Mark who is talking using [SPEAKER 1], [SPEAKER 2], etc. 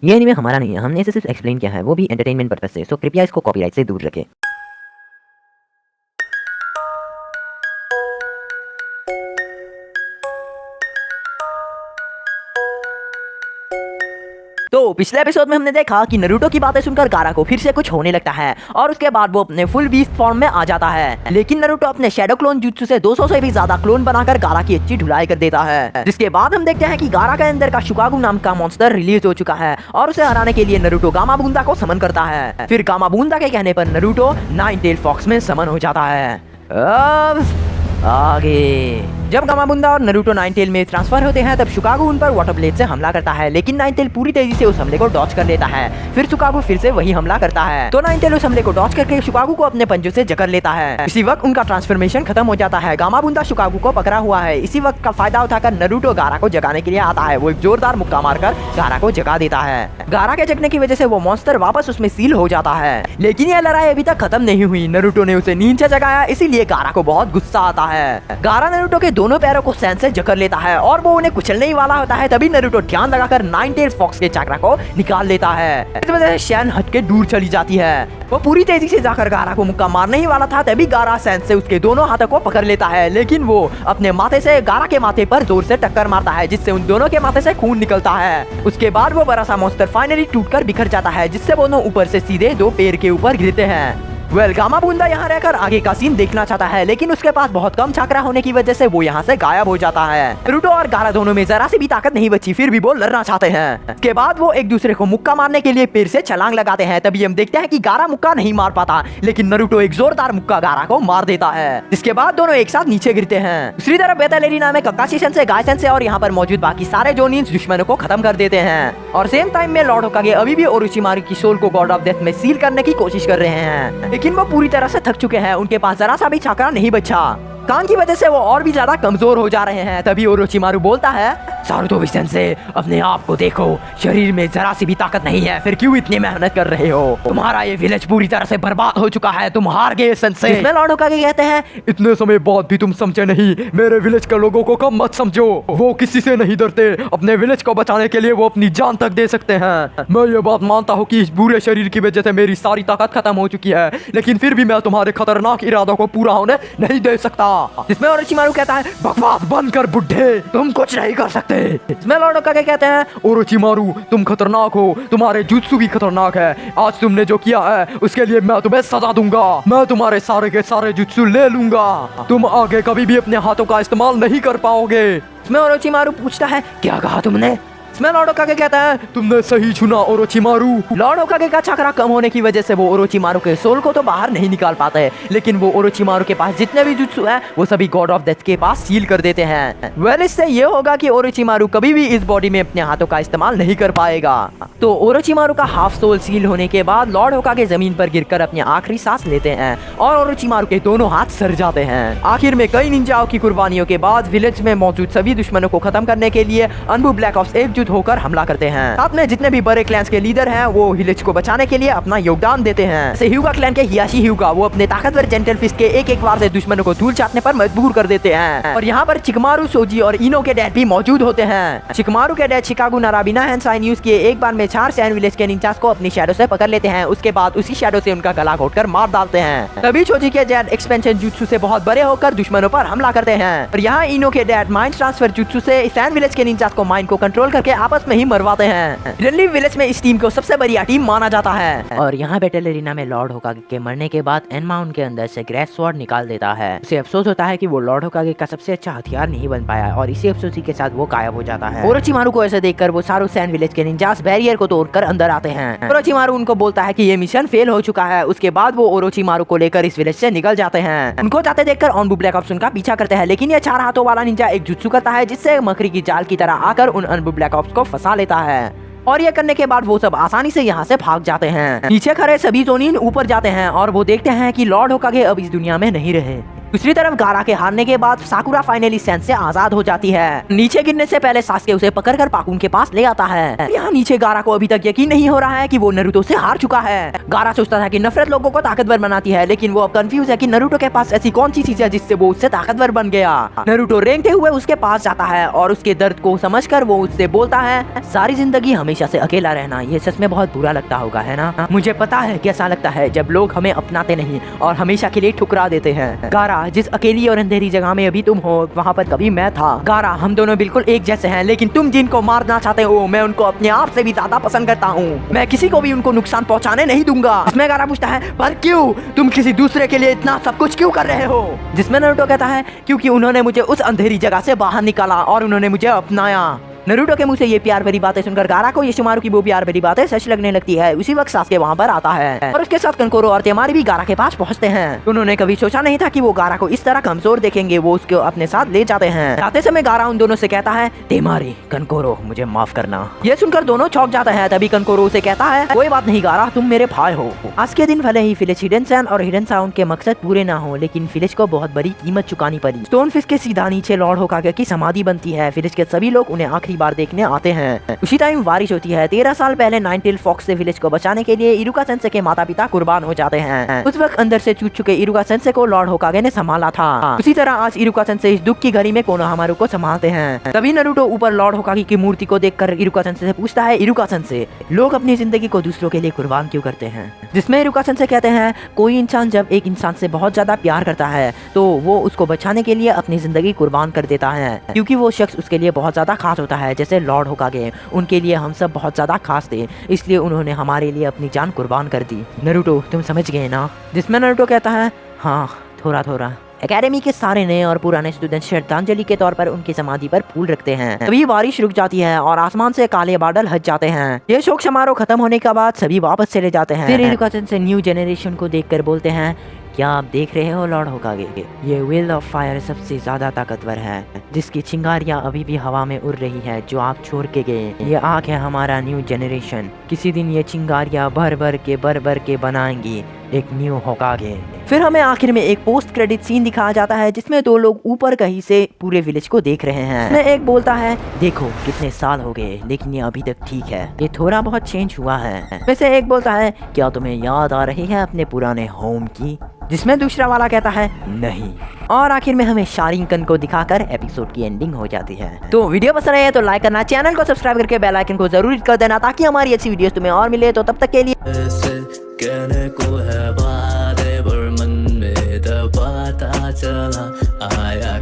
[SPEAKER 1] ये एनीमे हमारा नहीं है, हमने इसे सिर्फ एक्सप्लेन किया है, वो भी एंटरटेनमेंट पर्पस से, सो कृपया इसको कॉपीराइट से दूर रखें। तो पिछले एपिसोड में हमने देखा कि नारुतो की बातें सुनकर गारा को फिर से कुछ होने लगता है और उसके बाद वो अपने फुल बीस्ट फॉर्म में आ जाता है। लेकिन नारुतो अपने शैडो क्लोन जुत्सु से 200 से भी ज्यादा क्लोन बनाकर गारा की अच्छी ढुलाई कर देता है। जिसके बाद हम देखते हैं कि गारा के अंदर का शुकागु नाम का मॉन्स्टर रिलीज हो चुका है और उसे हराने के लिए नारुतो गामाबुंदा को समन करता है। फिर गामाबुंदा के कहने पर नारुतो नाइन टेल फॉक्स में समन हो जाता है। अब आगे जब गामाबुंदा और नारुतो नाइन टेल में ट्रांसफर होते हैं तब शुकागु उन पर वाटर ब्लेड से हमला करता है, लेकिन नाइन टेल पूरी तेजी से उस हमले को डॉच कर लेता है। फिर शुकागु फिर से वही हमला करता है तो नाइन टेल उस हमले को डॉच करके शुकागु को अपने पंजों से जकड़ लेता है। इसी वक्त उनका ट्रांसफॉर्मेशन खत्म हो जाता है। गामाबुंदा शुकागु को पकड़ा हुआ है। इसी वक्त का फायदा उठाकर नारुतो गारा को जगाने के लिए आता है। वो एक जोरदार मुक्का मारकर गारा को जगा देता है। गारा के जगने की वजह से वो मॉन्स्टर वापस उसमें सील हो जाता है, लेकिन यह लड़ाई अभी तक खत्म नहीं हुई। नारुतो ने उसे नींद से जगाया, इसीलिए गारा को बहुत गुस्सा आता है। गारा नारुतो के दोनों पैरों को सैन से जकड़ लेता है और वो उन्हें कुचलने ही वाला होता है। तभी नारुतो ध्यान लगाकर नाइन टेल फॉक्स के चक्रा को निकाल लेता है। इस वजह से शैन हट के दूर चली जाती है। वो पूरी तेजी से जाकर गारा को मुक्का मारने ही वाला था, तभी गारा सैन से उसके दोनों हाथों को पकड़ लेता है, लेकिन वो अपने माथे से गारा के माथे पर जोर से टक्कर मारता है, जिससे उन दोनों के माथे से खून निकलता है। उसके बाद वो बड़ा सा मॉन्स्टर फाइनली टूटकर बिखर जाता है, जिससे दोनों ऊपर से सीधे दो पैर के ऊपर गिरते हैं। गामाबुंदा यहाँ रहकर आगे का सीन देखना चाहता है, लेकिन उसके पास बहुत कम चक्रा होने की वजह से वो यहाँ से गायब हो जाता है। नारुतो और गारा दोनों में जरा सी भी ताकत नहीं बची, फिर भी वो लड़ना चाहते हैं। इसके बाद वो एक दूसरे को मुक्का मारने के लिए पेड़ से छलांग लगाते हैं। तभी हम देखते हैं कि गारा मुक्का नहीं मार पाता, लेकिन नारुतो एक जोरदार मुक्का गारा को मार देता है। इसके बाद दोनों एक साथ नीचे गिरते हैं। दूसरी तरफ बेतल एरिना में ककाशी सेंसे, गाय सेंसे और यहाँ पर मौजूद बाकी सारे जोनिन्स दुश्मनों को खत्म कर देते हैं और सेम टाइम में लॉर्ड होकागे अभी भी ओरोचिमारू की सोल को गॉड ऑफ डेथ में सील करने की कोशिश कर रहे हैं, लेकिन वो पूरी तरह से थक चुके हैं। उनके पास जरा सा भी चक्रा नहीं बचा। कान की वजह से वो और भी ज्यादा कमजोर हो जा रहे हैं। तभी ओरोचिमारू बोलता है, सारुतो सेंसे, अपने आप को देखो, शरीर में जरा सी भी ताकत नहीं है, फिर क्यों इतनी मेहनत कर रहे हो? तुम्हारा ये विलेज पूरी तरह से बर्बाद हो चुका है, तुम हार गए सेंसे। इसमें लॉर्ड होकागे कहते हैं,
[SPEAKER 2] इतने समय बाद भी तुम समझे नहीं, मेरे विलेज के लोगों को कम मत समझो, वो किसी से नहीं डरते, अपने विलेज को बचाने के लिए वो अपनी जान तक दे सकते हैं। मैं ये बात मानता हूँ कि इस बुरे शरीर की वजह से मेरी सारी ताकत खत्म हो चुकी है, लेकिन फिर भी मैं तुम्हारे खतरनाक इरादों को पूरा होने नहीं दे सकता।
[SPEAKER 1] इसमें ओरोचिमारू कहता है,
[SPEAKER 2] बकवास बंद कर बुड्ढे, तुम कुछ नहीं कर सकते।
[SPEAKER 1] इसमें लॉर्ड होकागे कहते हैं,
[SPEAKER 2] ओरोचिमारू, तुम खतरनाक हो, तुम्हारे जुत्सु भी खतरनाक है। आज तुमने जो किया है उसके लिए मैं तुम्हें सजा दूंगा। मैं तुम्हारे सारे के सारे जुत्सु ले लूंगा। तुम आगे कभी भी अपने हाथों का इस्तेमाल नहीं कर पाओगे।
[SPEAKER 1] इसमें ओरोचिमारू पूछता है, क्या कहा तुमने? इसमें लॉर्ड होकागे कहता है,
[SPEAKER 2] तुमने सही चुना ओरोचिमारू।
[SPEAKER 1] लॉर्ड होकागे का चक्रा कम होने की वजह से वो ओरोचिमारू के सोल को तो बाहर नहीं निकाल पाते हैं, लेकिन वो ओरोचिमारू के पास जितने भी जुत्सु है वो सभी गॉड ऑफ डेथ के पास सील कर देते हैं। इससे ये होगा कि ओरोचिमारू कभी भी इस बॉडी में अपने हाथों का इस्तेमाल नहीं कर पाएगा। तो ओरोचिमारू का हाफ सोल सील होने के बाद लॉर्ड होकागे जमीन पर गिरकर अपनी आखिरी सांस लेते हैं और ओरोचिमारू के दोनों हाथ सड़ जाते हैं। आखिर में कई निंजाओं की कुर्बानियों के बाद विलेज में मौजूद सभी दुश्मनों को खत्म करने के लिए अनबू ब्लैक ऑप्स एकजुट होकर हमला करते हैं। साथ में जितने भी बड़े क्लैंस के लीडर हैं वो विलेज को बचाने के लिए अपना योगदान देते हैं। जैसे ह्यूगा क्लैन के हियाशी ह्यूगा, वो अपने ताकतवर जेंटल फिस्ट के एक वार से दुश्मनों को धूल चाटने पर मजबूर कर देते हैं। और यहाँ पर चिकमारू, सोजी और इनो के डैड भी मौजूद होते हैं। चिकमारू के डैड शिकागो नाराबिना हैंसाइन यूज किए एक बार में 4 सैन विलेज के निंजास को अपनी शैडो से पकड़ लेते हैं। उसके बाद उसी शैडो से उनका गला घोटकर मार डालते हैं। तभी सोजी के डैड एक्सपेंशन जुत्सु से बहुत बड़े होकर दुश्मनों पर हमला करते हैं और यहाँ इनो के डैड माइंड ट्रांसफर जुत्सु से सैन विलेज के निंजास को माइंड को कंट्रोल करके आपस में ही मरवाते हैं। रनली विलेज में इस टीम को सबसे बढ़िया टीम माना जाता है। और यहाँ बैटल एरिना में लॉर्ड होकागे के मरने के बाद एनमा उनके अंदर से ग्रेट स्वॉर्ड निकाल देता है। उसे अफसोस होता है कि वो लॉर्ड होकागे का सबसे अच्छा हथियार नहीं बन पाया और इसी अफसोस के साथ वो गायब हो जाता है। ओरोचिमारू को ऐसे देखकर वो सारू सैन विलेज के निंजास बैरियर को तोड़कर अंदर आते हैं। ओरोचिमारू उनको बोलता है कि ये मिशन फेल हो चुका है। उसके बाद वो ओरोचिमारू को लेकर इस विलेज से निकल जाते हैं। उनको जाते देखकर ऑनबू ब्लैक ऑप्स उनका पीछा करते हैं, लेकिन ये 4 हाथों वाला निंजा एक जुत्सु करता है जिससे मकड़ी की जाल की तरह आकर उन अनबू ब्लैक ऑप्स को फंसा लेता है और ये करने के बाद वो सब आसानी से यहाँ से भाग जाते हैं। पीछे खड़े सभी जोनिन ऊपर जाते हैं और वो देखते हैं कि लॉर्ड होकागे अब इस दुनिया में नहीं रहे। दूसरी तरफ गारा के हारने के बाद साकुरा फाइनली सेंस से आजाद हो जाती है। नीचे गिरने से पहले सास्के उसे पकड़कर पाकुन के पास ले आता है। यहाँ नीचे गारा को अभी तक यकीन नहीं हो रहा है कि वो नरूटो से हार चुका है। गारा सोचता था कि नफरत लोगों को ताकतवर बनाती है, लेकिन वो अब कंफ्यूज है कि नरूटो के पास ऐसी कौन सी चीज है जिससे वो उससे ताकतवर बन गया। नरूटो रेंगते हुए उसके पास जाता है और उसके दर्द को समझकर वो उससे बोलता है, सारी जिंदगी हमेशा से अकेला रहना ये सच में बहुत बुरा लगता होगा, है ना? मुझे पता है कैसा लगता है जब लोग हमें अपनाते नहीं और हमेशा के लिए ठुकरा देते हैं। गारा, जिस अकेली और अंधेरी जगह में अभी तुम हो वहाँ पर कभी मैं था। गारा, हम दोनों बिल्कुल एक जैसे हैं, लेकिन तुम जिनको मारना चाहते हो मैं उनको अपने आप से भी ज्यादा पसंद करता हूँ। मैं किसी को भी उनको नुकसान पहुँचाने नहीं दूंगा। इसमें गारा पूछता है, पर क्यों? तुम किसी दूसरे के लिए इतना सब कुछ क्यों कर रहे हो? जिसमें नरूटो कहता है, क्योंकि उन्होंने मुझे उस अंधेरी जगह से बाहर निकाला और उन्होंने मुझे अपनाया। नरूटो के मुंह से ये प्यार भरी बातें सुनकर गारा को योशिमारू की वो प्यार भरी बातें सच लगने लगती है। उसी वक्त सास्के वहाँ पर आता है और उसके साथ कनकोरो और तेमारी भी गारा के पास पहुँचते हैं। उन्होंने कभी सोचा नहीं था कि वो गारा को इस तरह कमजोर देखेंगे। वो उसको अपने साथ ले जाते हैं। जाते समय गारा उन दोनों से कहता है, तेमारी, कनकोरो, मुझे माफ करना। ये सुनकर दोनों चौंक जाते हैं। तभी कनकोरो उसे कहता है, कोई बात नहीं गारा, तुम मेरे भाई हो। आज के दिन भले ही फिलिच हिडेन-सैन और हिडेन-सान के मकसद पूरे ना हो, लेकिन फिलिच को बहुत बड़ी कीमत चुकानी पड़ी। स्टोनफिश के सीधा नीचे लॉर्ड होकागे की समाधि बनती है। फिलिच के सभी लोग उन्हें आखिरी बार देखने आते हैं। उसी टाइम बारिश होती है। 13 साल पहले नाइनटेल फॉक्स से विलेज को बचाने के लिए इरुका सेंसे के माता पिता कुर्बान हो जाते हैं। उस वक्त अंदर से टूट चुके इरुका सेंसे को लॉर्ड होकागे ने संभाला था। उसी तरह आज इरुका सेंसे इस दुख की घड़ी में कोनोहामारू को संभालते हैं। तभी नरूटो ऊपर लॉर्ड होकागे की मूर्ति को देखकर इरुका सेंसे से पूछता है, इरुका सेंसे, लोग अपनी जिंदगी को दूसरों के लिए कुर्बान क्यों करते हैं? जिसमें इरुका सेंसे कहते हैं, कोई इंसान जब एक इंसान से बहुत ज्यादा प्यार करता है तो वो उसको बचाने के लिए अपनी जिंदगी कुर्बान कर देता है, क्योंकि वो शख्स उसके लिए बहुत ज्यादा खास होता है। जैसे लॉर्ड होकागे, उनके लिए हम सब बहुत ज्यादा खास थे, इसलिए उन्होंने हमारे लिए अपनी जान कुर्बान कर दी। नरूटो, तुम समझ गए ना? जिसमें नरूटो कहता है, हाँ थोड़ा थोड़ा। एकेडमी के सारे नए और पुराने स्टूडेंट श्रद्धांजलि के तौर पर उनकी समाधि पर फूल रखते हैं। तभी बारिश रुक जाती है और आसमान से काले बादल हट जाते हैं। ये शोक समारोह खत्म होने के बाद सभी वापस चले जाते हैं। फिर इरुका सेंसे न्यू जेनरेशन को देखकर बोलते हैं, क्या आप देख रहे हो लॉर्ड होकागे? ये व्हील ऑफ फायर सबसे ज्यादा ताकतवर है, जिसकी चिंगारियां अभी भी हवा में उड़ रही है जो आप छोड़ के गए। ये आँख है हमारा न्यू जेनरेशन। किसी दिन ये चिंगारियां भर भर के बनाएंगी एक न्यू होकागे। फिर हमें आखिर में एक पोस्ट क्रेडिट सीन दिखाया जाता है जिसमें दो लोग ऊपर कहीं से पूरे विलेज को देख रहे हैं। इसमें एक बोलता है, देखो कितने साल हो गए लेकिन ये अभी तक ठीक है, ये थोड़ा बहुत चेंज हुआ है। वैसे एक बोलता है, क्या तुम्हें याद आ रही है अपने पुराने होम की? जिसमें दूसरा वाला कहता है, नहीं। और आखिर में हमें शारिंगन को दिखाकर एपिसोड की एंडिंग हो जाती है। तो वीडियो पसंद आए तो लाइक करना, चैनल को सब्सक्राइब करके बेल आइकन को जरूर कर देना ताकि हमारी अच्छी वीडियोस तुम्हें और मिले। तो तब तक के लिए
[SPEAKER 3] कहने को है बातें पर मन में दबाता चला आया।